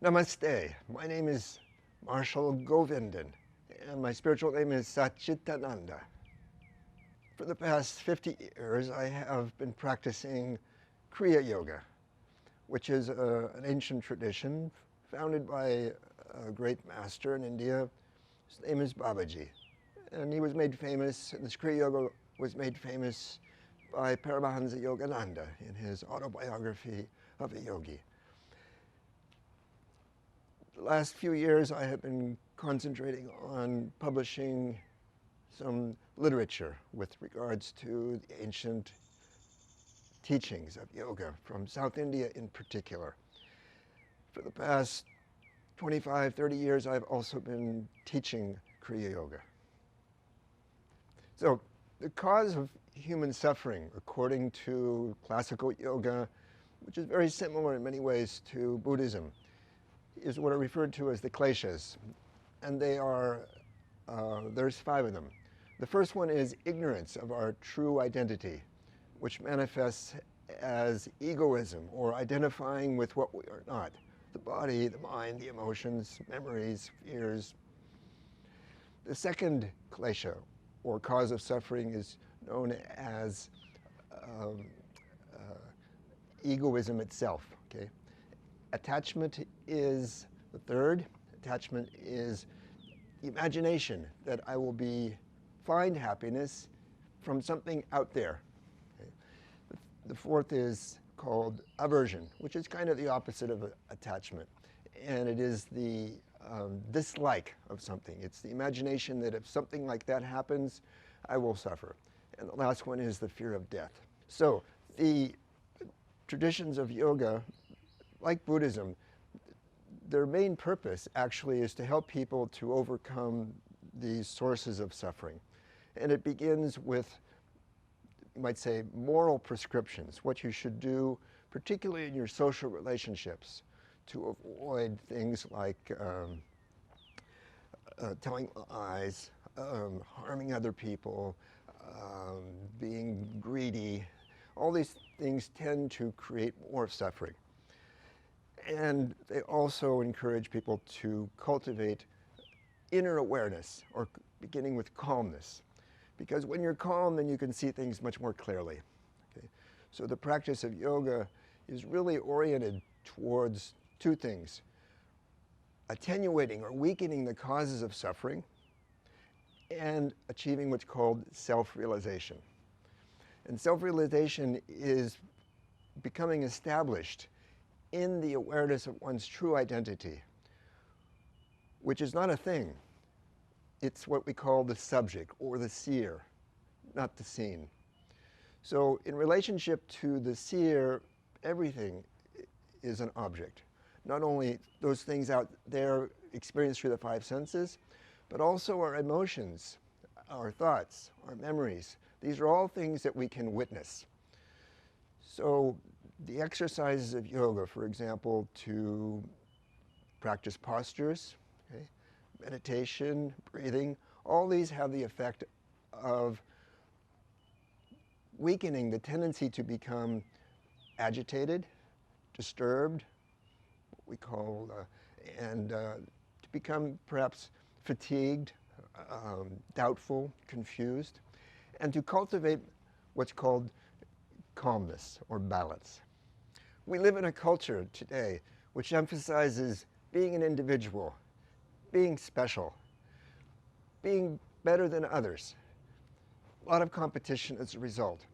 Namaste. My name is Marshal Govindan, and my spiritual name is Satchitananda. For the past 50 years, I have been practicing Kriya Yoga, which is an ancient tradition founded by a great master in India. His name is Babaji, and he was made famous, and this Kriya Yoga was made famous by Paramahansa Yogananda in his autobiography of a yogi. The last few years I have been concentrating on publishing some literature with regards to the ancient teachings of yoga from South India in particular. For the past 25, 30 years I've also been teaching Kriya Yoga. So the cause of human suffering, according to classical yoga, which is very similar in many ways to Buddhism, is what are referred to as the kleshas, and they are, there's 5 of them. The first one is ignorance of our true identity, which manifests as egoism or identifying with what we are not: the body, the mind, the emotions, memories, fears. The second klesha, or cause of suffering, is known as egoism itself. Okay? Attachment is the third. Attachment is imagination that I will find happiness from something out there. Okay? The fourth is called aversion, which is kind of the opposite of attachment. And it is the dislike of something. It's the imagination that if something like that happens, I will suffer. And the last one is the fear of death. So the traditions of yoga, like Buddhism, their main purpose actually is to help people to overcome these sources of suffering. And it begins with, you might say, moral prescriptions, what you should do, particularly in your social relationships, to avoid things like telling lies, harming other people, being greedy. All these things tend to create more suffering. And they also encourage people to cultivate inner awareness, or beginning with calmness. Because when you're calm, then you can see things much more clearly. Okay? So the practice of yoga is really oriented towards 2 things: attenuating or weakening the causes of suffering, and achieving what's called self-realization. And self-realization is becoming established in the awareness of one's true identity, which is not a thing. It's what we call the subject, or the seer, not the seen. So in relationship to the seer, everything is an object. Not only those things out there experienced through the 5 senses, but also our emotions, our thoughts, our memories. These are all things that we can witness. So the exercises of yoga, for example, to practice postures, okay, meditation, breathing, all these have the effect of weakening the tendency to become agitated, disturbed, what we call, to become perhaps fatigued, doubtful, confused, and to cultivate what's called calmness or balance. We live in a culture today which emphasizes being an individual, being special, being better than others. A lot of competition as a result.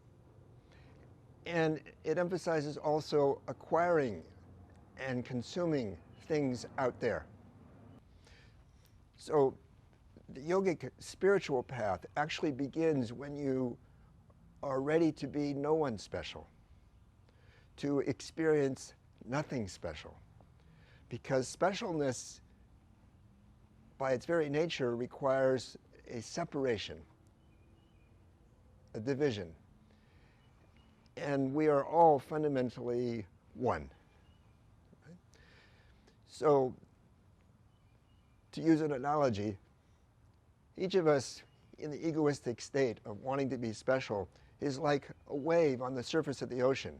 And it emphasizes also acquiring and consuming things out there. So the yogic spiritual path actually begins when you are ready to be no one special, to experience nothing special. Because specialness, by its very nature, requires a separation, a division. And we are all fundamentally one. Right? So, to use an analogy, each of us in the egoistic state of wanting to be special is like a wave on the surface of the ocean,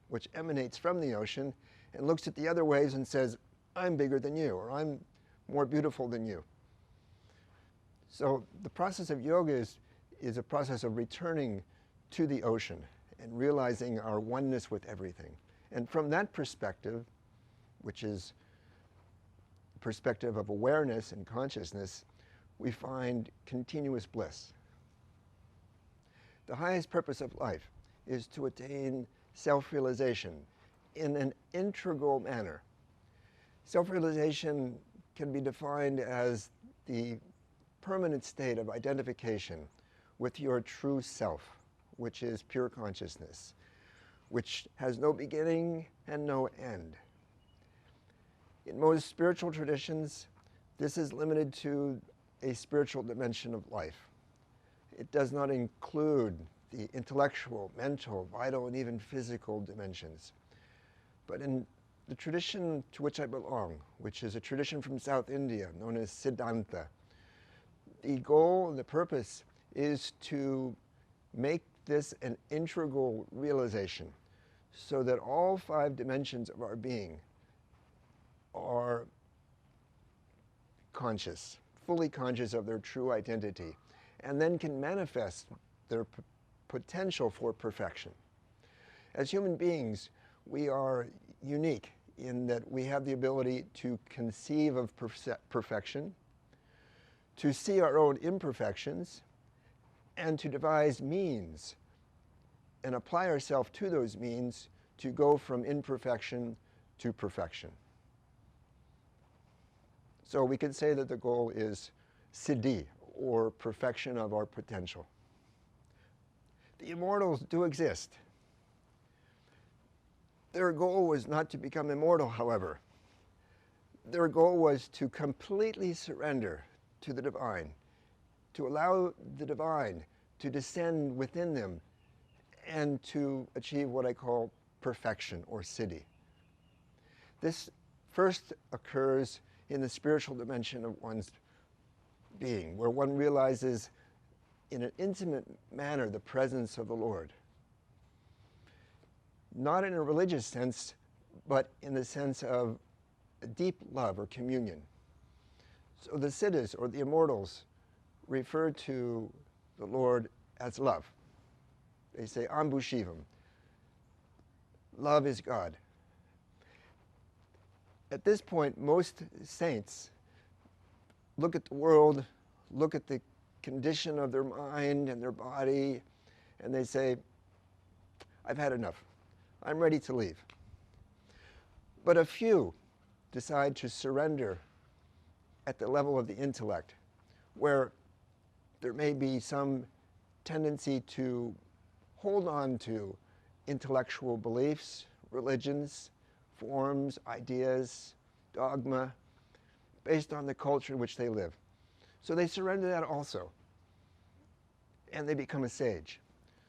which emanates from the ocean and looks at the other waves and says, I'm bigger than you, or I'm more beautiful than you. So the process of yoga is a process of returning to the ocean and realizing our oneness with everything. And from that perspective, which is the perspective of awareness and consciousness, we find continuous bliss. The highest purpose of life is to attain self-realization in an integral manner. Self-realization can be defined as the permanent state of identification with your true self, which is pure consciousness, which has no beginning and no end. In most spiritual traditions, this is limited to a spiritual dimension of life. It does not include the intellectual, mental, vital, and even physical dimensions. But in the tradition to which I belong, which is a tradition from South India known as Siddhanta, the goal and the purpose is to make this an integral realization so that all 5 dimensions of our being are conscious, fully conscious of their true identity, and then can manifest their potential for perfection. As human beings, we are unique in that we have the ability to conceive of perfection, to see our own imperfections, and to devise means and apply ourselves to those means to go from imperfection to perfection. So we could say that the goal is siddhi, or perfection of our potential. The immortals do exist. Their goal was not to become immortal, however. Their goal was to completely surrender to the divine, to allow the divine to descend within them and to achieve what I call perfection, or siddhi. This first occurs in the spiritual dimension of one's being, where one realizes in an intimate manner the presence of the Lord. Not in a religious sense, but in the sense of a deep love or communion. So the siddhas, or the immortals, refer to the Lord as love. They say, Ambu Shivam. Love is God. At this point, most saints look at the world, look at the condition of their mind and their body, and they say, I've had enough. I'm ready to leave. But a few decide to surrender at the level of the intellect, where there may be some tendency to hold on to intellectual beliefs, religions, forms, ideas, dogma, based on the culture in which they live. So they surrender that also, and they become a sage.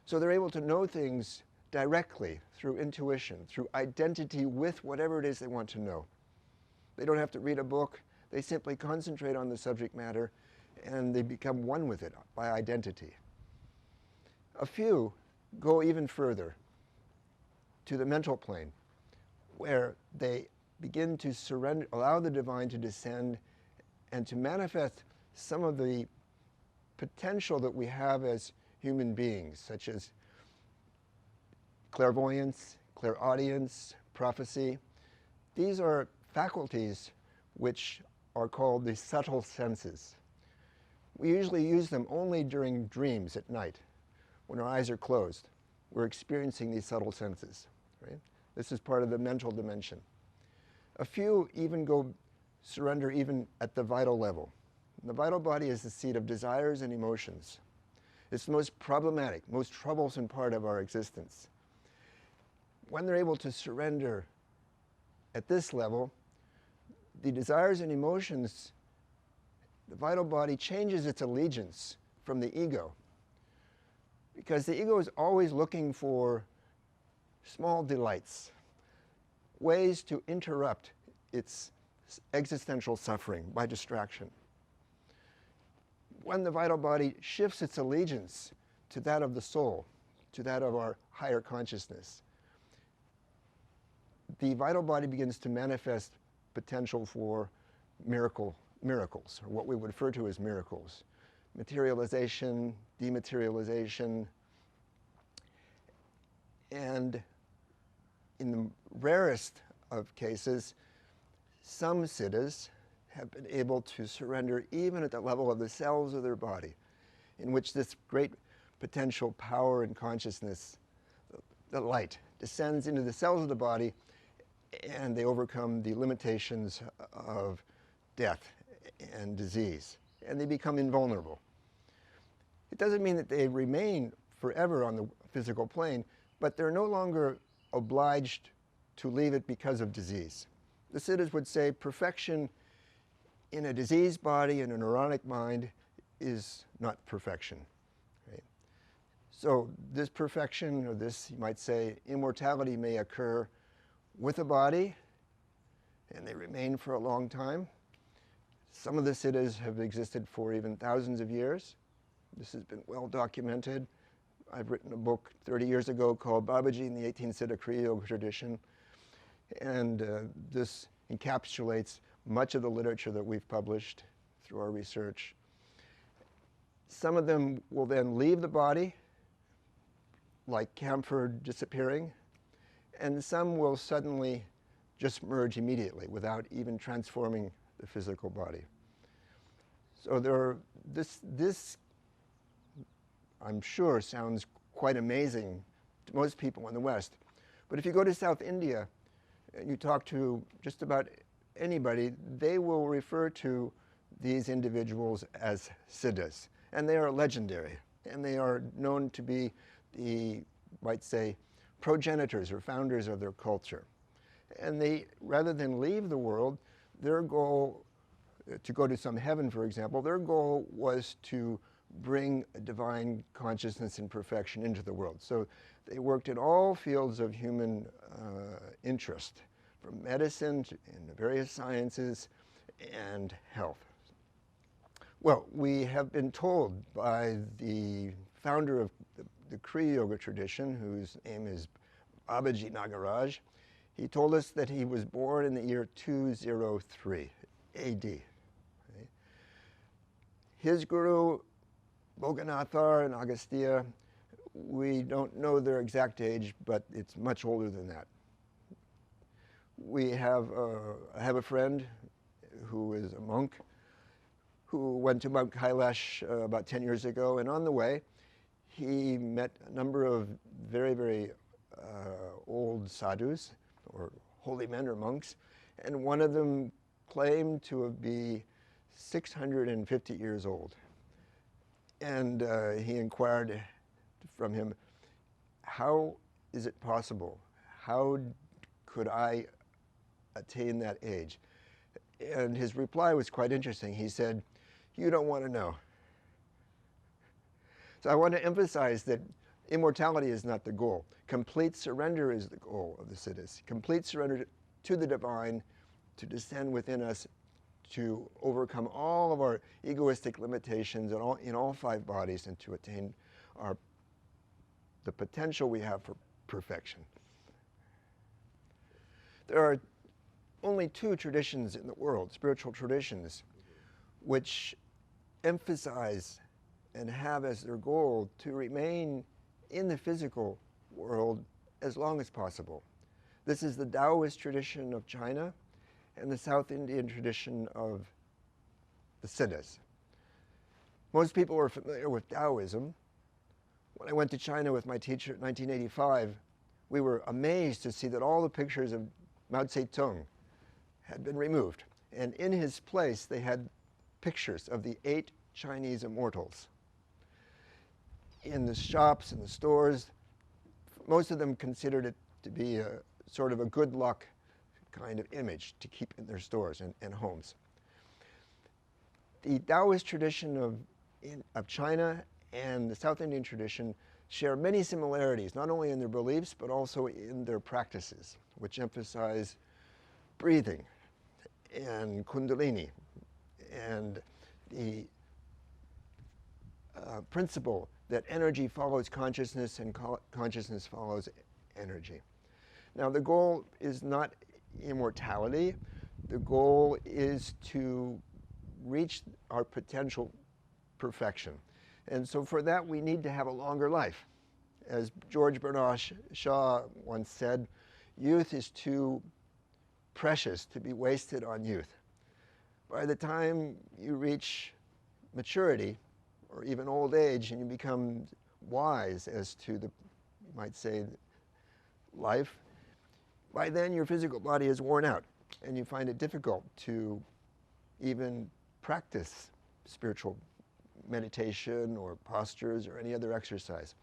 So they're able to know things directly through intuition, through identity with whatever it is they want to know. They don't have to read a book. They simply concentrate on the subject matter, and they become one with it by identity. A few go even further to the mental plane, where they begin to surrender, allow the divine to descend and to manifest some of the potential that we have as human beings, such as clairvoyance, clairaudience, prophecy. These are faculties which are called the subtle senses. We usually use them only during dreams at night, when our eyes are closed. We're experiencing these subtle senses, right? This is part of the mental dimension. A few even surrender even at the vital level. The vital body is the seat of desires and emotions. It's the most problematic, most troublesome part of our existence. When they're able to surrender at this level, the desires and emotions, the vital body changes its allegiance from the ego. Because the ego is always looking for small delights, ways to interrupt its existential suffering by distraction. When the vital body shifts its allegiance to that of the soul, to that of our higher consciousness, the vital body begins to manifest potential for miracles, or what we would refer to as miracles. Materialization, dematerialization, and in the rarest of cases, some siddhas have been able to surrender even at the level of the cells of their body, in which this great potential power and consciousness, the light, descends into the cells of the body, and they overcome the limitations of death and disease, and they become invulnerable. It doesn't mean that they remain forever on the physical plane, but they're no longer obliged to leave it because of disease. The siddhas would say perfection in a diseased body and a neurotic mind is not perfection. Right? So this perfection, or this, you might say, immortality may occur with a body, and they remain for a long time. Some of the siddhas have existed for even thousands of years. This has been well documented. I've written a book 30 years ago called Babaji and the 18th Siddha Kriya Yoga tradition, and this encapsulates much of the literature that we've published through our research. Some of them will then leave the body, like camphor disappearing, and some will suddenly just merge immediately without even transforming the physical body. So this I'm sure sounds quite amazing to most people in the West. But if you go to South India and you talk to just about anybody, they will refer to these individuals as siddhas. And they are legendary. And they are known to be the, might say, progenitors or founders of their culture. And they, rather than leave the world, their goal, to go to some heaven, for example, their goal was to bring a divine consciousness and perfection into the world. So they worked in all fields of human interest, from medicine and the various sciences and health. Well, we have been told by the founder of the Kriya Yoga tradition, whose name is Babaji Nagaraj, he told us that he was born in the year 203 AD. Right? His guru, Boganathar and Agastya, we don't know their exact age, but it's much older than that. I have a friend who is a monk who went to Mount Kailash about 10 years ago, and on the way he met a number of very, very old sadhus, or holy men or monks, and one of them claimed to be 650 years old. And he inquired from him, how is it possible? How could I attain that age? And his reply was quite interesting. He said, you don't want to know. So I want to emphasize that immortality is not the goal. Complete surrender is the goal of the siddhas. Complete surrender to the divine, to descend within us, to overcome all of our egoistic limitations in all five bodies, and to attain the potential we have for perfection. There are only two traditions in the world, spiritual traditions, which emphasize and have as their goal to remain in the physical world as long as possible. This is the Taoist tradition of China and the South Indian tradition of the siddhas. Most people are familiar with Taoism. When I went to China with my teacher in 1985, we were amazed to see that all the pictures of Mao Zedong had been removed. And in his place, they had pictures of the 8 Chinese immortals. In the shops and the stores, most of them considered it to be a sort of a good luck kind of image to keep in their stores and homes. The Taoist tradition of China and the South Indian tradition share many similarities, not only in their beliefs, but also in their practices, which emphasize breathing and kundalini and the principle that energy follows consciousness and consciousness follows energy. Now, the goal is not immortality. The goal is to reach our potential perfection. And so for that, we need to have a longer life. As George Bernard Shaw once said, youth is too precious to be wasted on youth. By the time you reach maturity, or even old age, and you become wise as to the, you might say, life, by then your physical body is worn out, and you find it difficult to even practice spiritual meditation or postures or any other exercise.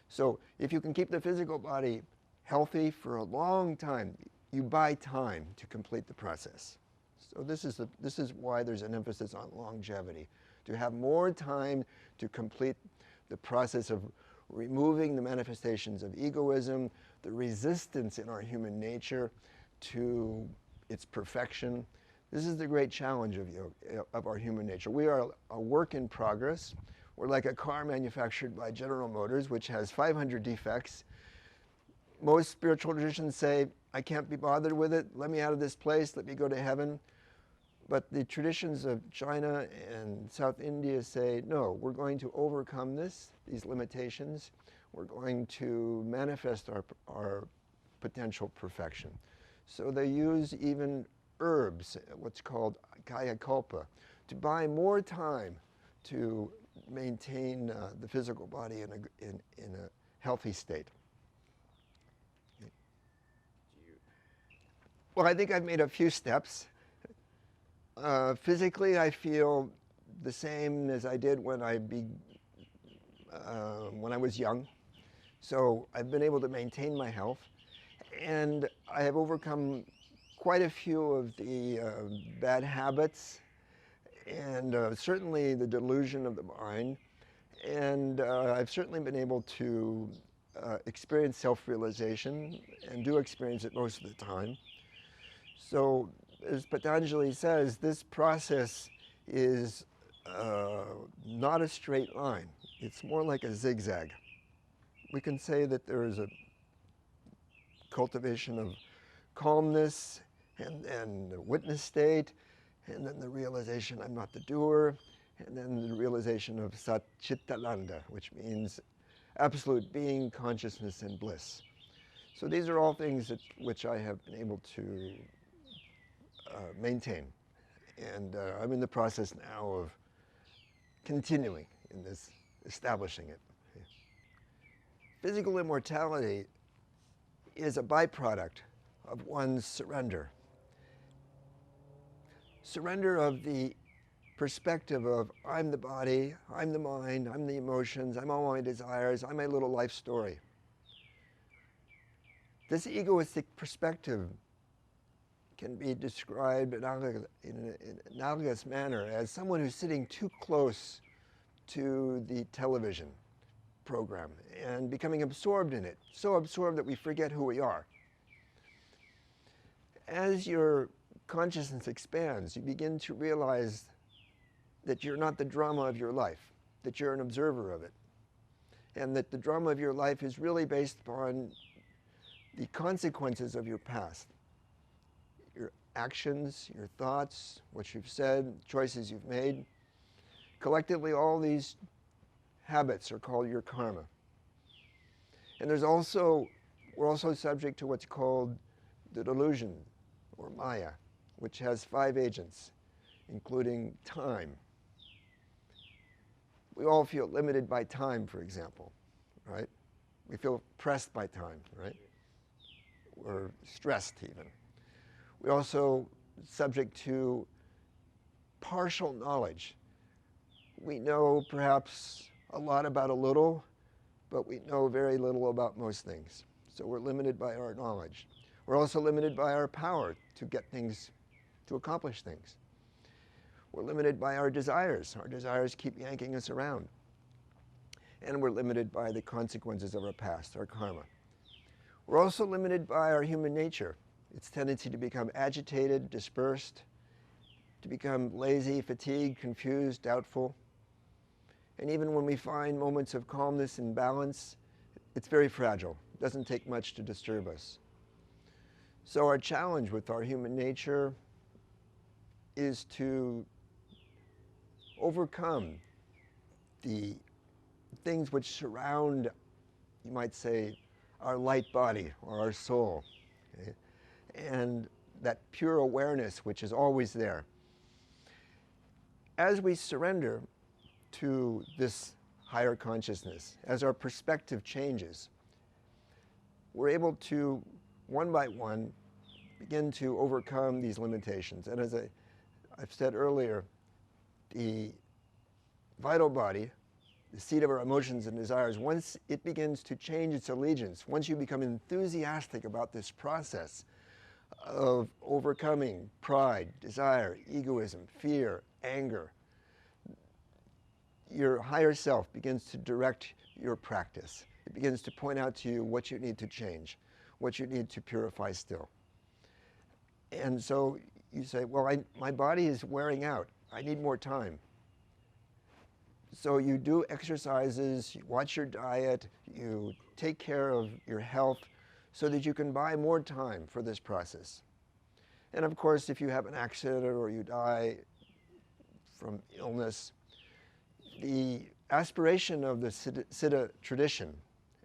So if you can keep the physical body healthy for a long time, you buy time to complete the process. So this is why there's an emphasis on longevity, to have more time to complete the process of removing the manifestations of egoism, the resistance in our human nature to its perfection. This is the great challenge of our human nature. We are a work in progress. We're like a car manufactured by General Motors, which has 500 defects. Most spiritual traditions say, I can't be bothered with it. Let me out of this place. Let me go to heaven. But the traditions of China and South India say, no, we're going to overcome these limitations. We're going to manifest our potential perfection. So they use even herbs, what's called kaya kalpa, to buy more time to maintain the physical body in a healthy state. Well, I think I've made a few steps. Physically, I feel the same as I did when I was young. So I've been able to maintain my health, and I have overcome quite a few of the bad habits, and certainly the delusion of the mind. And I've certainly been able to experience self-realization, and do experience it most of the time. So, as Patanjali says, this process is not a straight line. It's more like a zigzag. We can say that there is a cultivation of calmness and the witness state, and then the realization I'm not the doer, and then the realization of Satchitananda, which means absolute being, consciousness, and bliss. So these are all things which I have been able to maintain. And I'm in the process now of continuing in this, establishing it. Physical immortality is a byproduct of one's surrender. Surrender of the perspective of I'm the body, I'm the mind, I'm the emotions, I'm all my desires, I'm my little life story. This egoistic perspective can be described in an analogous manner as someone who's sitting too close to the television program and becoming absorbed in it, so absorbed that we forget who we are. As your consciousness expands, you begin to realize that you're not the drama of your life, that you're an observer of it, and that the drama of your life is really based upon the consequences of your past. Your actions, your thoughts, what you've said, choices you've made. Collectively, all these habits are called your karma. And we're also subject to what's called the delusion, or Maya, which has 5 agents, including time. We all feel limited by time, for example, right? We feel pressed by time, right? Or stressed even. We're also subject to partial knowledge. We know perhaps a lot about a little, but we know very little about most things. So we're limited by our knowledge. We're also limited by our power to get things, to accomplish things. We're limited by our desires. Our desires keep yanking us around. And we're limited by the consequences of our past, our karma. We're also limited by our human nature, its tendency to become agitated, dispersed, to become lazy, fatigued, confused, doubtful. And even when we find moments of calmness and balance, it's very fragile. It doesn't take much to disturb us. So our challenge with our human nature is to overcome the things which surround, you might say, our light body or our soul, okay? And that pure awareness which is always there. As we surrender to this higher consciousness, as our perspective changes, we're able to, one by one, begin to overcome these limitations. And as I've said earlier, the vital body, the seat of our emotions and desires, once it begins to change its allegiance, once you become enthusiastic about this process of overcoming pride, desire, egoism, fear, anger, your higher self begins to direct your practice. It begins to point out to you what you need to change, what you need to purify still. And so you say, well, my body is wearing out. I need more time. So you do exercises, you watch your diet, you take care of your health so that you can buy more time for this process. And of course, if you have an accident or you die from illness, the aspiration of the Siddha tradition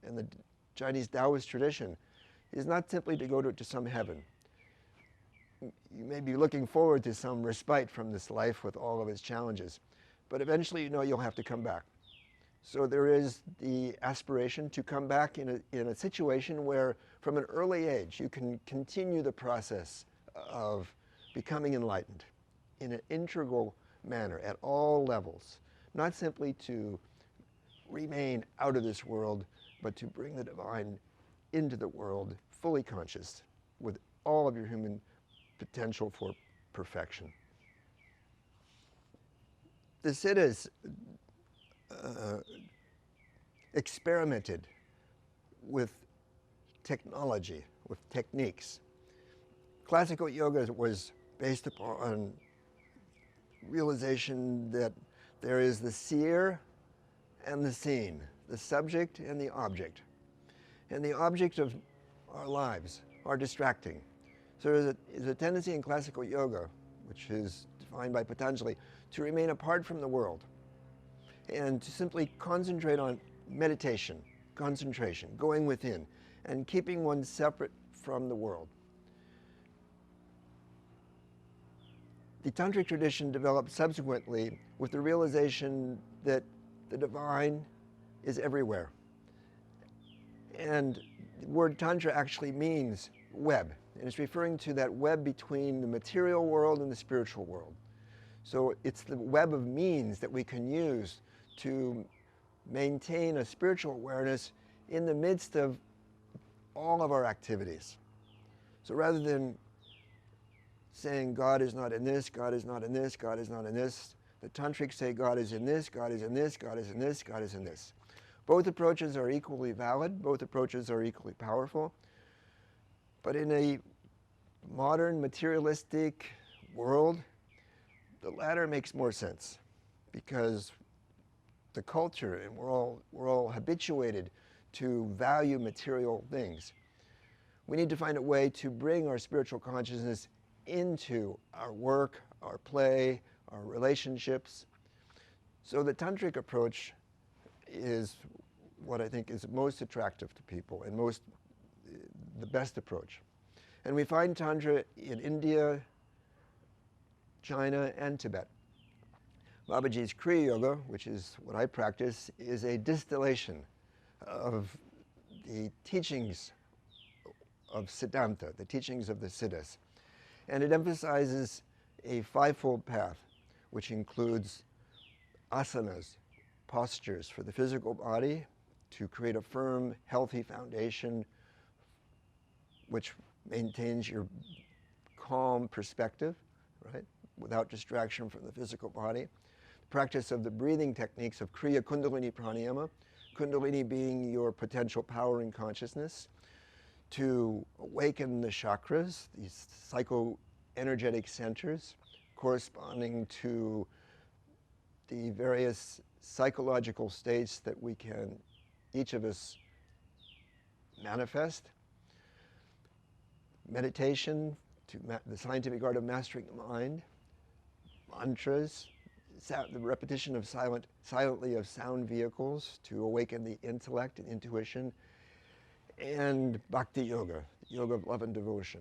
and the Chinese Taoist tradition is not simply to go to some heaven. You may be looking forward to some respite from this life with all of its challenges, but eventually you know you'll have to come back. So there is the aspiration to come back in a situation where from an early age you can continue the process of becoming enlightened in an integral manner at all levels, not simply to remain out of this world, but to bring the divine into the world fully conscious with all of your human potential for perfection. The Siddhas experimented with technology, with techniques. Classical yoga was based upon realization that there is the seer and the seen, the subject and the object. And the object of our lives are distracting. So there's a tendency in classical yoga, which is defined by Patanjali, to remain apart from the world and to simply concentrate on meditation, concentration, going within, and keeping one separate from the world. The Tantric tradition developed subsequently with the realization that the divine is everywhere. And the word Tantra actually means web, and it's referring to that web between the material world and the spiritual world. So it's the web of means that we can use to maintain a spiritual awareness in the midst of all of our activities. So rather than saying God is not in this, God is not in this, God is not in this, the Tantrics say God is in this, God is in this, God is in this, God is in this. Both approaches are equally valid, both approaches are equally powerful, but in a modern materialistic world, the latter makes more sense because the culture, and we're all habituated to value material things. We need to find a way to bring our spiritual consciousness into our work, our play, our relationships. So the Tantric approach is what I think is most attractive to people and the best approach. And we find Tantra in India, China, and Tibet. Babaji's Kriya Yoga, which is what I practice, is a distillation of the teachings of Siddhanta, the teachings of the Siddhas. And it emphasizes a fivefold path, which includes asanas, postures for the physical body to create a firm, healthy foundation which maintains your calm perspective, right, without distraction from the physical body. The practice of the breathing techniques of Kriya Kundalini Pranayama, Kundalini being your potential power in consciousness, to awaken the chakras, these psycho-energetic centers corresponding to the various psychological states that we can, each of us, manifest. Meditation, the scientific art of mastering the mind, mantras, the repetition of silently of sound vehicles to awaken the intellect and intuition, and bhakti yoga, yoga of love and devotion.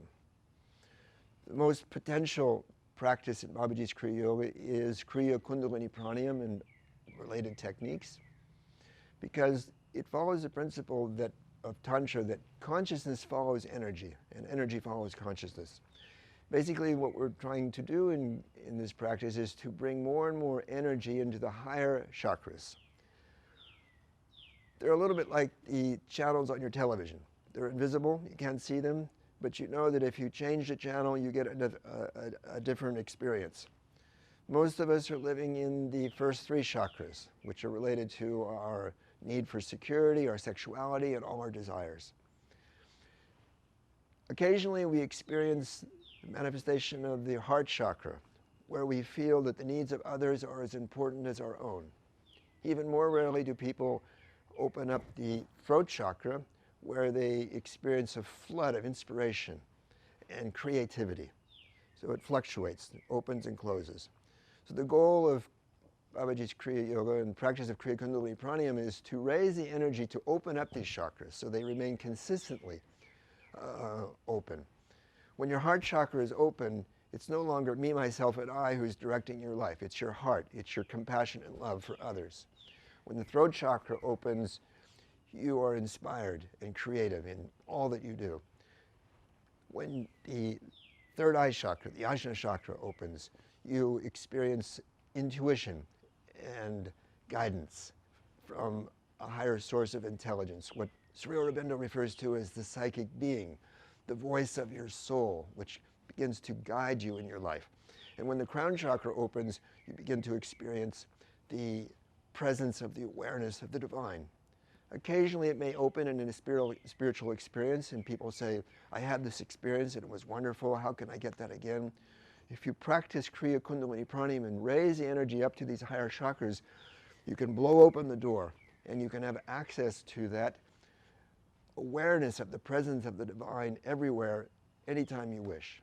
The most potential practice in Babaji's Kriya Yoga is Kriya Kundalini Pranayam and related techniques, because it follows the principle that of Tantra that consciousness follows energy and energy follows consciousness. Basically, what we're trying to do in this practice is to bring more and more energy into the higher chakras. They're a little bit like the channels on your television. They're invisible, you can't see them, but you know that if you change the channel, you get a different experience. Most of us are living in the first three chakras, which are related to our need for security, our sexuality, and all our desires. Occasionally, we experience the manifestation of the heart chakra, where we feel that the needs of others are as important as our own. Even more rarely do people open up the throat chakra, where they experience a flood of inspiration and creativity. So it fluctuates, it opens and closes. So the goal of Babaji's Kriya Yoga and practice of Kriya Kundalini Pranayam is to raise the energy to open up these chakras so they remain consistently open. When your heart chakra is open, it's no longer me, myself, and I who's directing your life. It's your heart. It's your compassion and love for others. When the throat chakra opens, you are inspired and creative in all that you do. When the third eye chakra, the Ajna chakra, opens, you experience intuition and guidance from a higher source of intelligence, what Sri Aurobindo refers to as the psychic being, the voice of your soul, which begins to guide you in your life. And when the crown chakra opens, you begin to experience the presence of the awareness of the divine. Occasionally it may open in a spiritual experience and people say, I had this experience and it was wonderful, how can I get that again? If you practice Kriya Kundalini Pranayam and raise the energy up to these higher chakras, you can blow open the door and you can have access to that awareness of the presence of the divine everywhere, anytime you wish.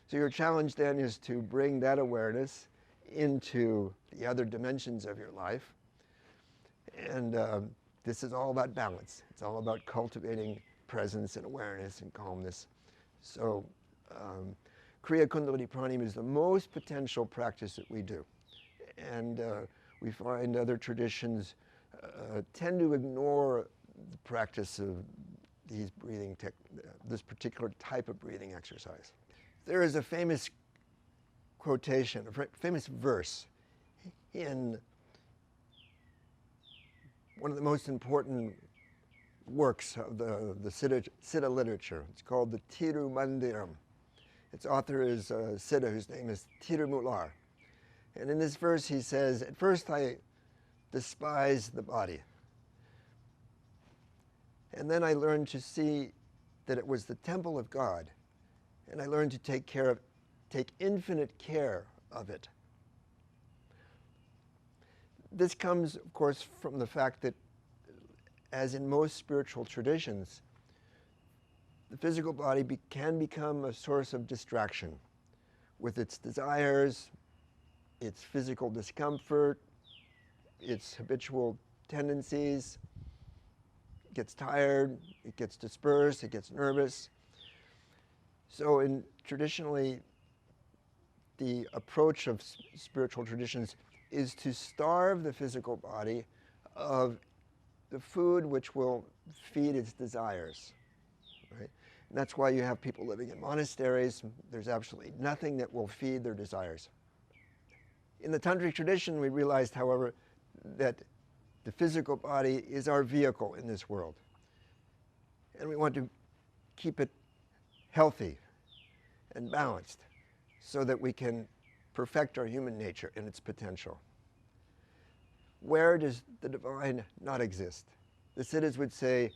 So your challenge then is to bring that awareness into the other dimensions of your life. And this is all about balance. It's all about cultivating presence and awareness and calmness. So Kriya Kundalini Pranayam is the most potential practice that we do. And we find other traditions tend to ignore the practice of these this particular type of breathing exercise. There is a famous quotation, a famous verse in one of the most important works of the Siddha literature. It's called the Tirumandiram. Its author is a Siddha whose name is Tirumular. And in this verse he says, at first I despised the body. And then I learned to see that it was the temple of God. And I learned to take infinite care of it. This comes, of course, from the fact that, as in most spiritual traditions, the physical body can become a source of distraction with its desires, its physical discomfort, its habitual tendencies. It gets tired, it gets dispersed, it gets nervous. So traditionally, the approach of spiritual traditions is to starve the physical body of the food which will feed its desires, right? And that's why you have people living in monasteries. There's absolutely nothing that will feed their desires. In the Tantric tradition, we realized, however, that the physical body is our vehicle in this world. And we want to keep it healthy and balanced so that we can perfect our human nature and its potential. Where does the divine not exist? The Siddhas would say,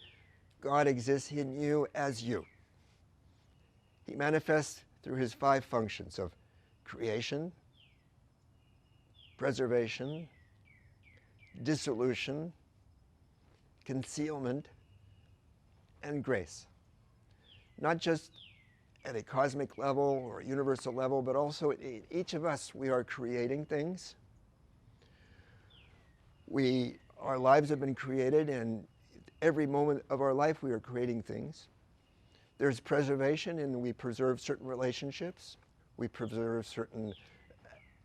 God exists in you as you. He manifests through his 5 functions of creation, preservation, dissolution, concealment, and grace. Not just at a cosmic level or a universal level, but also each of us, we are creating things. Our lives have been created, and every moment of our life we are creating things. There's preservation, and we preserve certain relationships. We preserve certain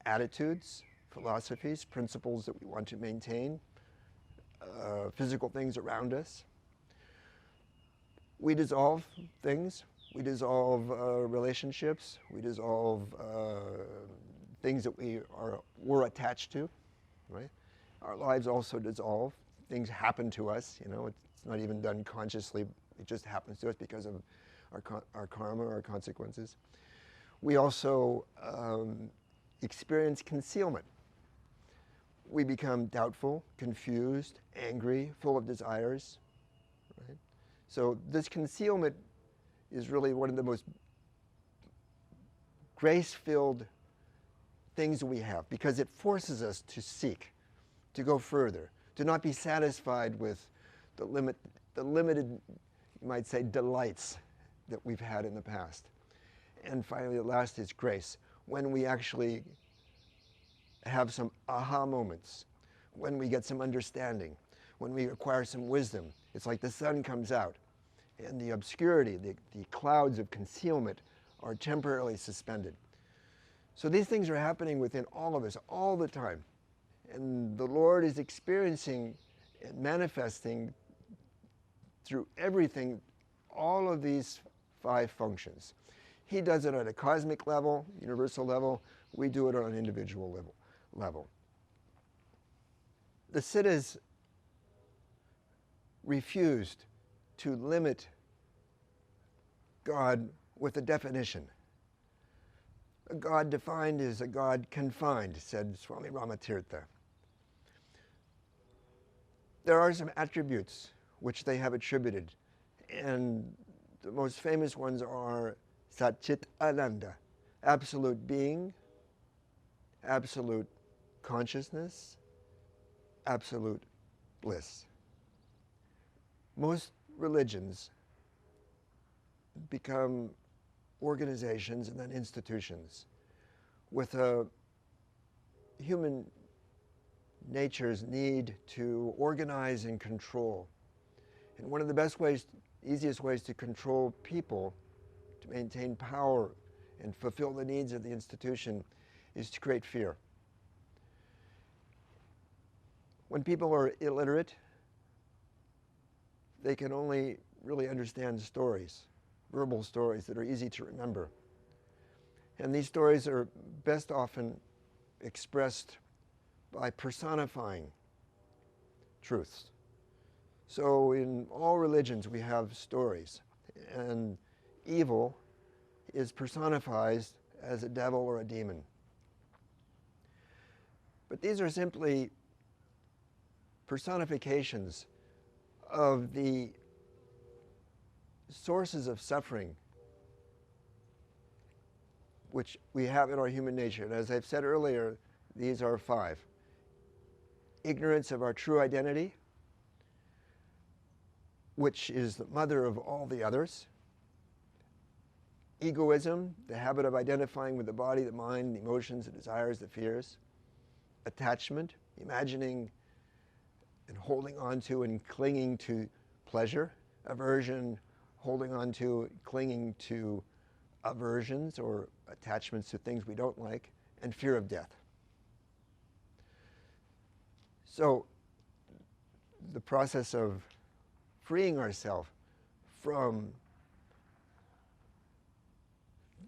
attitudes, philosophies, principles that we want to maintain, physical things around us. We dissolve things. We dissolve relationships. We dissolve things that we're attached to, right? Our lives also dissolve. Things happen to us, you know. It's not even done consciously. It just happens to us because of our karma, our consequences. We also experience concealment. We become doubtful, confused, angry, full of desires, right? So this concealment is really one of the most grace-filled things that we have, because it forces us to seek, to go further, to not be satisfied with the limited, you might say, delights that we've had in the past. And finally, the last is grace, when we actually have some aha moments, when we get some understanding, when we acquire some wisdom. It's like the sun comes out, and the obscurity, the clouds of concealment are temporarily suspended. So these things are happening within all of us all the time. And the Lord is experiencing and manifesting through everything all of these 5 functions. He does it at a cosmic level, universal level. We do it on an individual level. The Siddhas refused to limit God with a definition. A God defined is a God confined, said Swami Ramatirtha. There are some attributes which they have attributed, and the most famous ones are Satchit Ananda, absolute being, absolute consciousness, absolute bliss. Most religions become organizations and then institutions with a human nature's need to organize and control. And one of the best ways, easiest ways to control people, to maintain power and fulfill the needs of the institution, is to create fear. When people are illiterate, they can only really understand stories, verbal stories that are easy to remember. And these stories are best often expressed by personifying truths. So in all religions we have stories, and evil is personified as a devil or a demon. But these are simply personifications of the sources of suffering which we have in our human nature. And as I've said earlier, these are 5. Ignorance of our true identity, which is the mother of all the others. Egoism, the habit of identifying with the body, the mind, the emotions, the desires, the fears. Attachment, imagining and holding on to and clinging to pleasure. Aversion, holding on to, clinging to aversions or attachments to things we don't like. And fear of death. So the process of freeing ourselves from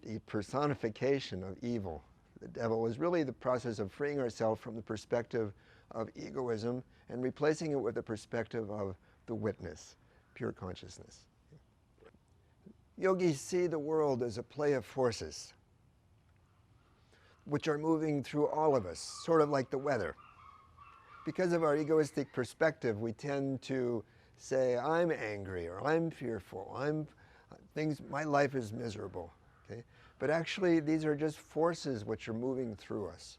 the personification of evil, the devil, is really the process of freeing ourselves from the perspective of egoism and replacing it with the perspective of the witness, pure consciousness. Yogis see the world as a play of forces which are moving through all of us, sort of like the weather. Because of our egoistic perspective, we tend to say, I'm angry, or I'm fearful, my life is miserable. Okay? But actually, these are just forces which are moving through us.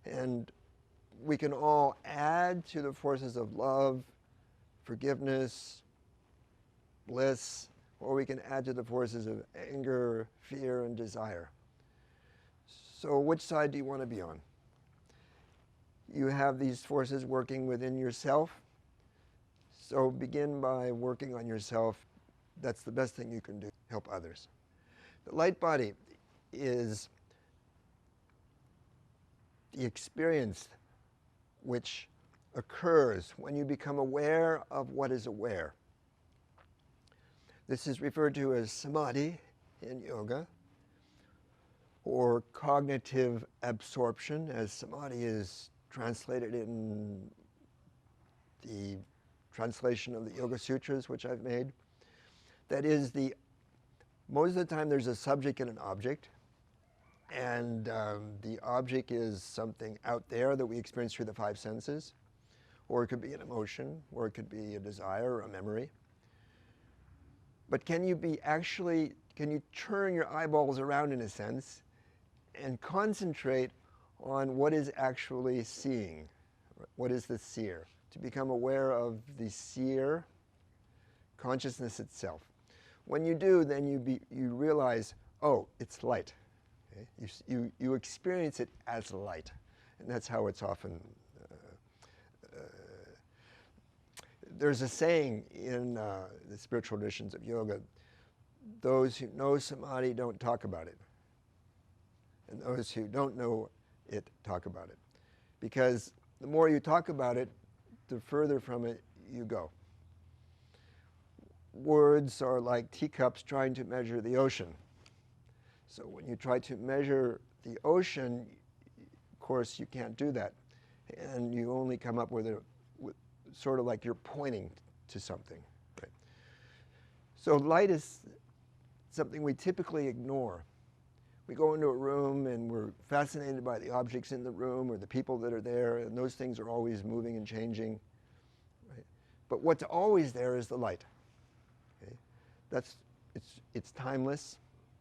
And we can all add to the forces of love, forgiveness, bliss, or we can add to the forces of anger, fear, and desire. So which side do you want to be on? You have these forces working within yourself, so begin by working on yourself. That's the best thing you can do, help others. The light body is the experience which occurs when you become aware of what is aware. This is referred to as samadhi in yoga, or cognitive absorption, as samadhi is translated in the translation of the Yoga Sutras, which I've made. That is, most of the time there's a subject and an object, and the object is something out there that we experience through the five senses, or it could be an emotion, or it could be a desire or a memory. But can you turn your eyeballs around, in a sense, and concentrate on what is actually seeing? What is the seer? To become aware of the seer, consciousness itself. When you do, then you realize, oh, it's light. Okay? You experience it as light, and that's how it's often. There's a saying in the spiritual traditions of yoga: those who know samadhi don't talk about it, and those who don't know it talk about it, because the more you talk about it, the further from it you go. Words are like teacups trying to measure the ocean. So when you try to measure the ocean, of course you can't do that, and you only come up with sort of like you're pointing to something. Right? So light is something we typically ignore. We go into a room and we're fascinated by the objects in the room or the people that are there, and those things are always moving and changing. Right? But what's always there is the light. Okay? It's timeless,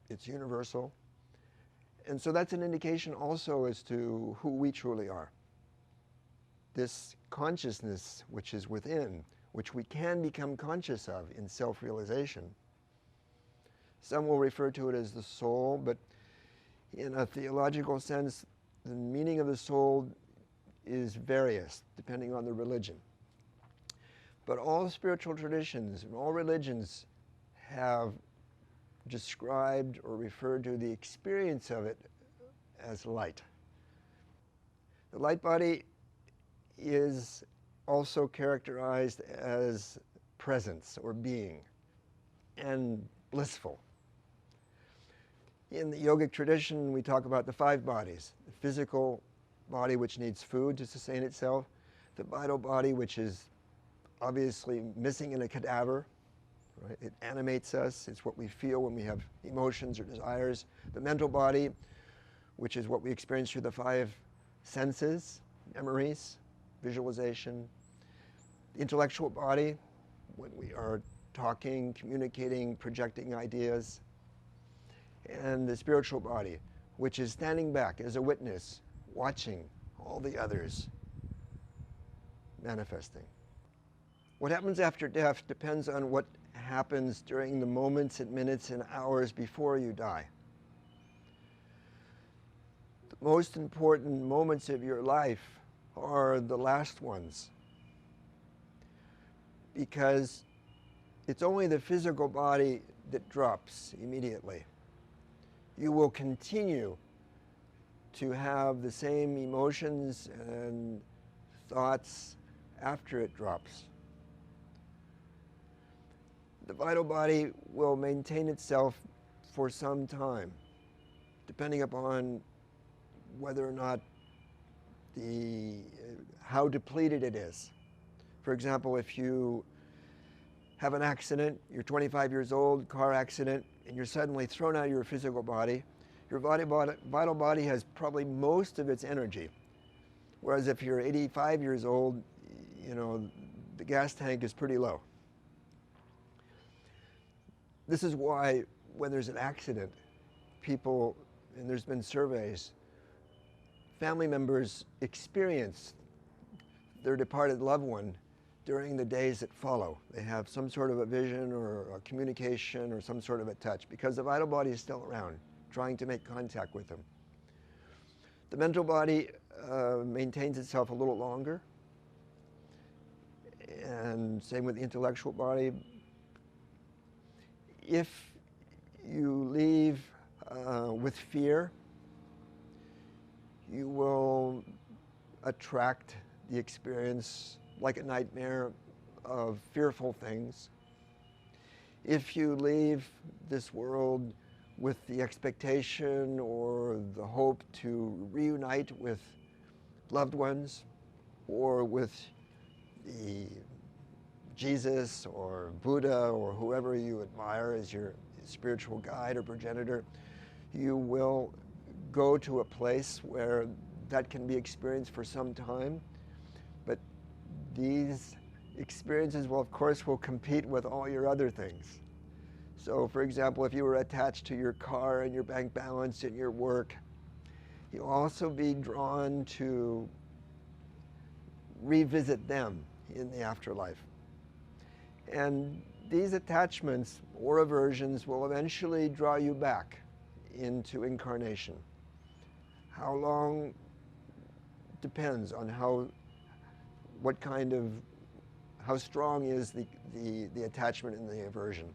it's universal, and so that's an indication also as to who we truly are. This consciousness which is within, which we can become conscious of in self-realization. Some will refer to it as the soul, but in a theological sense, the meaning of the soul is various, depending on the religion. But all spiritual traditions and all religions have described or referred to the experience of it as light. The light body is also characterized as presence or being and blissful. In the yogic tradition, we talk about the five bodies: the physical body, which needs food to sustain itself; the vital body, which is obviously missing in a cadaver. Right? It animates us. It's what we feel when we have emotions or desires. The mental body, which is what we experience through the five senses: memories, visualization. The intellectual body, when we are talking, communicating, projecting ideas. And the spiritual body, which is standing back as a witness, watching all the others manifesting. What happens after death depends on what happens during the moments and minutes and hours before you die. The most important moments of your life are the last ones, because it's only the physical body that drops immediately. You will continue to have the same emotions and thoughts after it drops. The vital body will maintain itself for some time, depending upon whether or not how depleted it is. For example, if you have an accident, you're 25 years old, car accident, and you're suddenly thrown out of your physical body, your vital body has probably most of its energy. Whereas if you're 85 years old, the gas tank is pretty low. This is why when there's an accident, people, and there's been surveys, family members experience their departed loved one during the days that follow. They have some sort of a vision or a communication or some sort of a touch because the vital body is still around, trying to make contact with them. The mental body maintains itself a little longer, and same with the intellectual body. If you leave with fear, you will attract the experience like a nightmare of fearful things. If you leave this world with the expectation or the hope to reunite with loved ones or with the Jesus or Buddha or whoever you admire as your spiritual guide or progenitor, you will go to a place where that can be experienced for some time. But these experiences will, of course, will compete with all your other things. So, for example, if you were attached to your car and your bank balance and your work, you'll also be drawn to revisit them in the afterlife. And these attachments or aversions will eventually draw you back into incarnation. How long depends on how strong is the attachment and the aversion.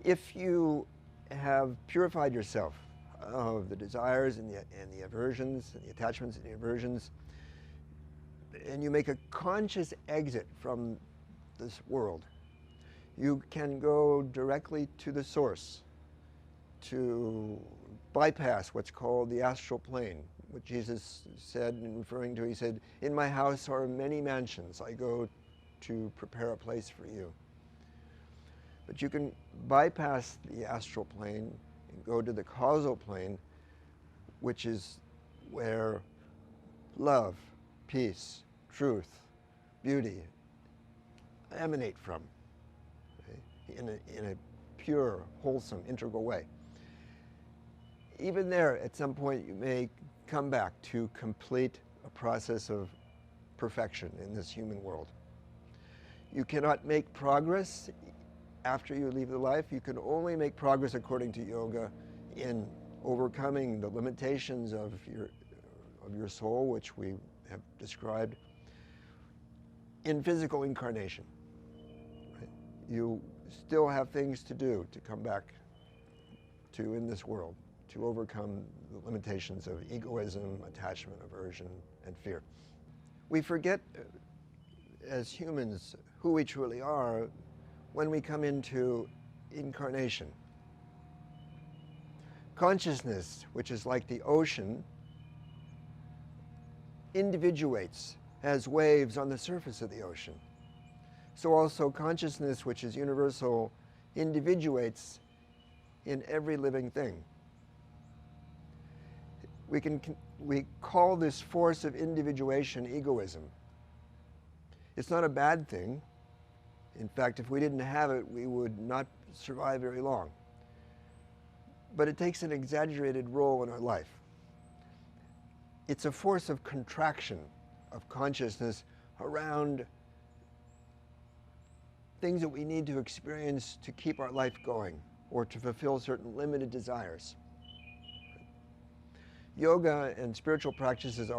If you have purified yourself of the desires and the aversions and the attachments and the aversions, and you make a conscious exit from this world, you can go directly to the source, to bypass what's called the astral plane. What Jesus said, in referring to, he said, "In my house are many mansions. I go to prepare a place for you." But you can bypass the astral plane and go to the causal plane, which is where love, peace, truth, beauty emanate from, okay? in a pure, wholesome, integral way. Even there, at some point, you may come back to complete a process of perfection in this human world. You cannot make progress after you leave the life. You can only make progress, according to yoga, in overcoming the limitations of your soul, which we have described, in physical incarnation. Right? You still have things to do to come back to in this world, to overcome the limitations of egoism, attachment, aversion, and fear. We forget, as humans, who we truly are when we come into incarnation. Consciousness, which is like the ocean, individuates as waves on the surface of the ocean. So also consciousness, which is universal, individuates in every living thing. We call this force of individuation egoism. It's not a bad thing. In fact, if we didn't have it, we would not survive very long. But it takes an exaggerated role in our life. It's a force of contraction of consciousness around things that we need to experience to keep our life going or to fulfill certain limited desires. Yoga and spiritual practices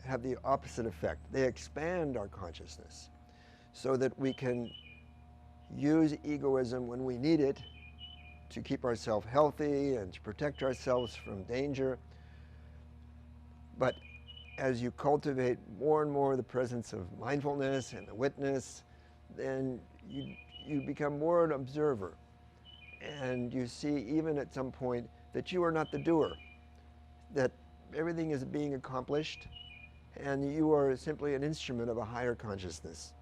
have the opposite effect. They expand our consciousness so that we can use egoism when we need it to keep ourselves healthy and to protect ourselves from danger. But as you cultivate more and more the presence of mindfulness and the witness, then you become more an observer. And you see, even at some point, that you are not the doer, that everything is being accomplished, and you are simply an instrument of a higher consciousness.